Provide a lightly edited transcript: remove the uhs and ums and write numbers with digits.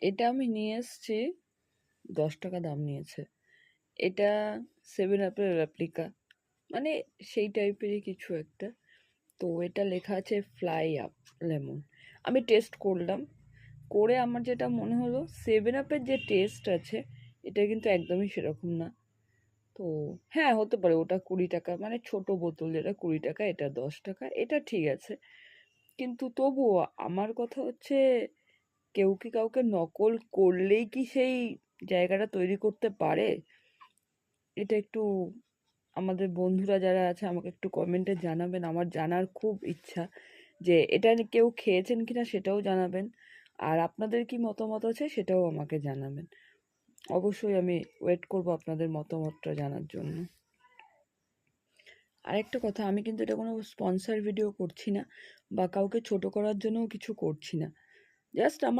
এটা আমি নিয়ে এসছি, 10 টাকা দাম নিয়েছে। এটা 7 আপের রেপ্লিকা, মানে সেই টাইপেরই কিছু একটা। তো এটা লেখা আছে ফ্লাই আপ লেমন। আমি টেস্ট করলাম, করে আমার যেটা মনে হলো 7 আপের যে টেস্ট আছে এটা কিন্তু একদমই সেরকম না। তো হ্যাঁ, হতে পারে ওটা 20 টাকা, মানে ছোট বোতল যেটা 20 টাকা, এটা 10 টাকা, এটা ঠিক আছে। কিন্তু তবুও আমার কথা হচ্ছে, কেউ কি কাউকে নকল করলেই কি সেই জায়গাটা তৈরি করতে পারে? এটা একটু আমাদের বন্ধুরা যারা আছে আমাকে একটু কমেন্টে জানাবেন। আমার জানার খুব ইচ্ছা যে এটা কেউ খেয়েছেন কিনা, সেটাও জানাবেন। আর আপনাদের কি মতামত আছে সেটাও আমাকে জানাবেন। অবশ্যই আমি ওয়েট করব আপনাদের মতামতটা জানার জন্য। আরেকটা কথা, আমি কিন্তু এটা কোনো স্পন্সর ভিডিও করছি না বা কাউকে ছোট করার জন্যও কিছু করছি না। জাস্ট আমার